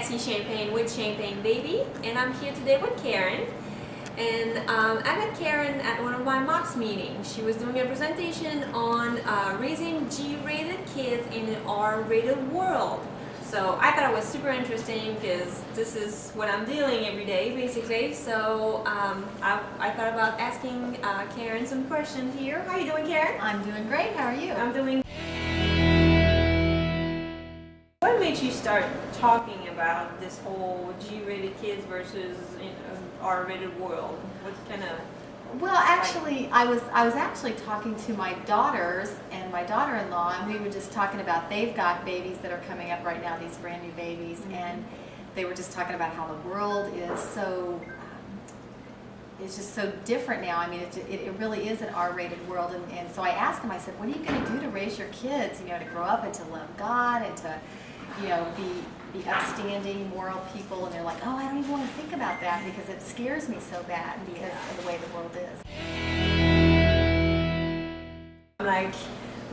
Betsy Champagne with Champagne Baby, and I'm here today with Karen. And I met Karen at one of my MOX meetings. She was doing a presentation on raising G-rated kids in an R-rated world. So I thought it was super interesting because this is what I'm dealing every day, basically. So I thought about asking Karen some questions here. How are you doing, Karen? I'm doing great. How are you? I'm doing. What made you start talking about this whole G-rated kids versus R-rated world? What kind of? Well, actually, I was actually talking to my daughters and my daughter-in-law, and we were just talking about they've got babies that are coming up right now, these brand new babies, and they were just talking about how the world is so. It's just so different now. I mean, it really is an R-rated world, and so I asked them. I said, "What are you going to do to raise your kids? You know, to grow up and to love God and to, you know, be upstanding, moral people?" And they're like, "Oh, I don't even want to think about that because it scares me so bad because of the way the world is." Like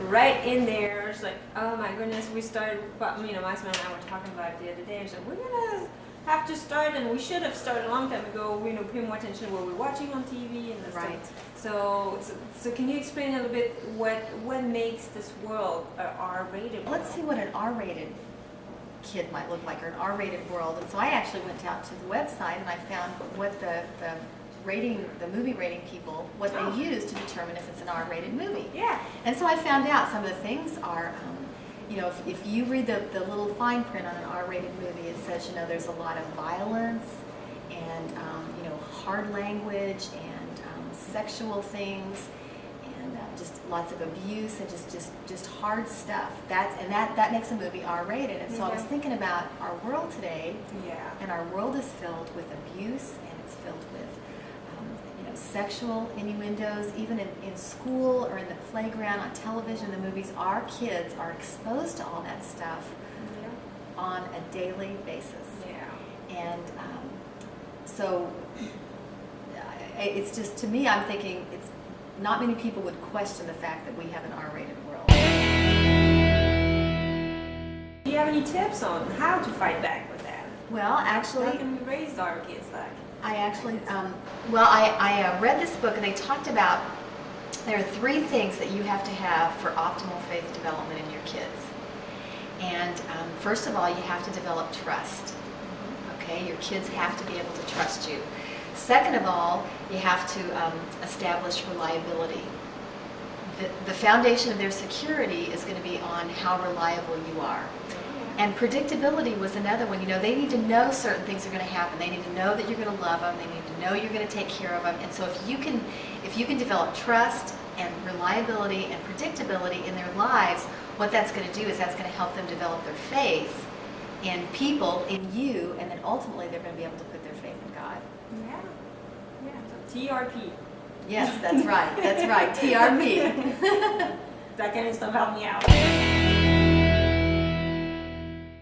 right in there, it's like, oh my goodness, we started. You know, my husband and I were talking about it the other day. And so we're gonna have to start, and we should have started a long time ago. You know, pay more attention to what we're watching on TV and the Right. stuff. So can you explain a little bit what makes this world R-rated? Let's see what an R-rated kid might look like, or an R-rated world. And so I actually went out to the website and I found what the movie rating people, what they use to determine if it's an R-rated movie. Yeah. And so I found out some of the things are, you know, if you read the little fine print on an R-rated movie, it says, you know, there's a lot of violence and, you know, hard language and sexual things and just lots of abuse and just hard stuff. That makes a movie R-rated. And so I was thinking about our world today, and our world is filled with abuse, and it's filled with you know, sexual innuendos, even in school or in the playground, on television, the movies. Our kids are exposed to all that stuff on a daily basis. And so it's just, to me, I'm thinking it's not many people would question the fact that we have an R-rated world. Do you have any tips on how to fight back with that? Well, actually, How can we raise our kids like? I actually, I read this book, and they talked about there are 3 things that you have to have for optimal faith development in your kids. And first of all, you have to develop trust. Okay, your kids have to be able to trust you. Second of all, you have to establish reliability. The foundation of their security is going to be on how reliable you are. And predictability was another one. You know, they need to know certain things are going to happen. They need to know that you're going to love them. They need to know you're going to take care of them. And so if you can develop trust and reliability and predictability in their lives, what that's going to do is that's going to help them develop their faith in people, in you, and then ultimately they're going to be able to put their faith in God. So TRP. Yes, that's right. That's right. TRP. That kind of stuff helped me out.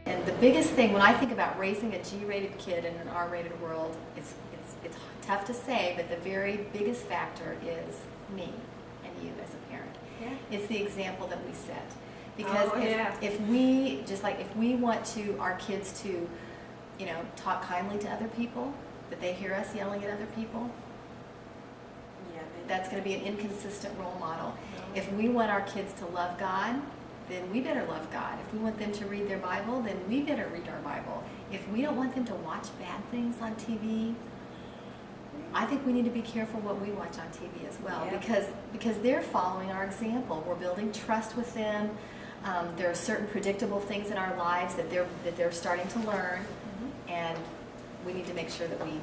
And the biggest thing when I think about raising a G-rated kid in an R-rated world, it's tough to say, but the very biggest factor is me and you as a parent. It's the example that we set. Because if we want our kids to, you know, talk kindly to other people, that they hear us yelling at other people, that's going to be an inconsistent role model. If we want our kids to love God, then we better love God. If we want them to read their Bible, then we better read our Bible. If we don't want them to watch bad things on TV, I think we need to be careful what we watch on TV as well, because they're following our example. We're building trust with them. There are certain predictable things in our lives that they're starting to learn, and we need to make sure that we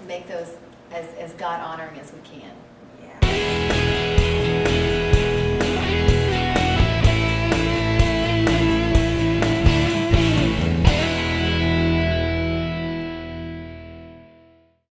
make those as God honoring as we can.